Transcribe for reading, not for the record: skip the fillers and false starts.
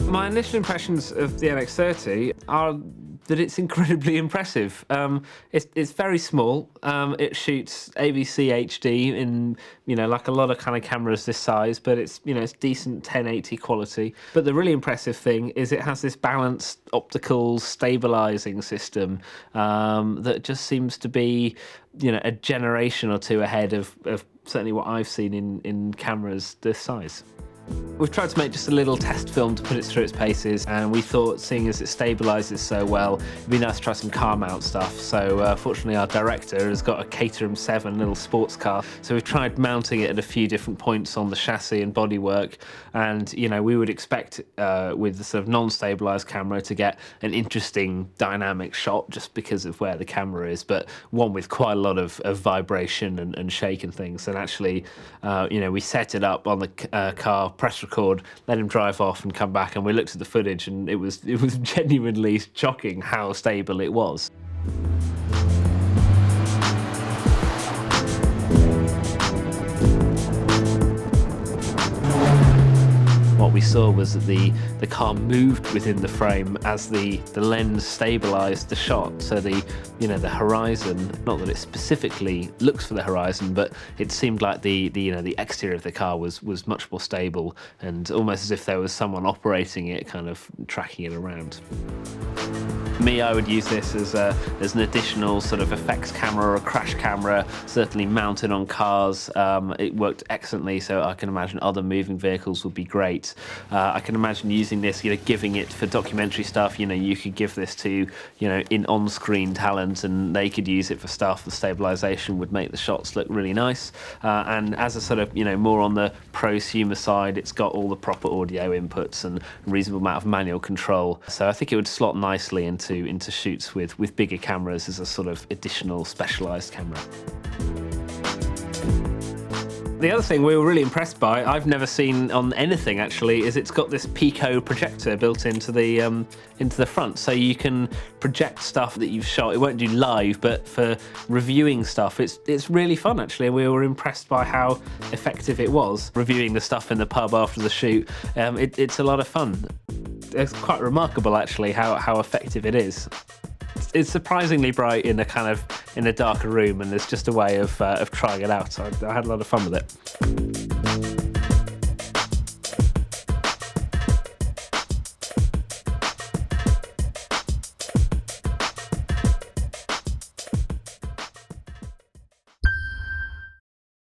My initial impressions of the NX-30 are that it's incredibly impressive. It's very small. It shoots AVC HD in, like a lot of kind of cameras this size, but it's, it's decent 1080 quality. But the really impressive thing is it has this balanced optical stabilizing system that just seems to be, a generation or two ahead of certainly what I've seen in cameras this size. We've tried to make just a little test film to put it through its paces, and we thought, seeing as it stabilises so well, it'd be nice to try some car mount stuff. So fortunately our director has got a Caterham 7 little sports car, so we've tried mounting it at a few different points on the chassis and bodywork, and we would expect with the sort of non-stabilised camera to get an interesting dynamic shot just because of where the camera is, but one with quite a lot of vibration and shake and things. And actually, we set it up on the car, press record, let him drive off and come back, and we looked at the footage, and it was genuinely shocking how stable it was. What we saw was that the car moved within the frame as the lens stabilised the shot. So the horizon, not that it specifically looks for the horizon, but it seemed like the exterior of the car was much more stable, and almost as if there was someone operating it, kind of tracking it around. For me, I would use this as an additional sort of effects camera or a crash camera, certainly mounted on cars. It worked excellently, so I can imagine other moving vehicles would be great. I can imagine using this, giving it for documentary stuff. You could give this to, in on-screen talent, and they could use it for stuff. The stabilisation would make the shots look really nice. And as a sort of, more on the prosumer side, it's got all the proper audio inputs and a reasonable amount of manual control. So I think it would slot nicely into shoots with bigger cameras as a sort of additional specialised camera. The other thing we were really impressed by, I've never seen on anything actually, is it's got this Pico projector built into the front, so you can project stuff that you've shot. It won't do live, but for reviewing stuff, it's really fun actually. We were impressed by how effective it was. Reviewing the stuff in the pub after the shoot, it's a lot of fun. It's quite remarkable actually how effective it is. It's surprisingly bright in a darker room, and there's just a way of trying it out. So I had a lot of fun with it.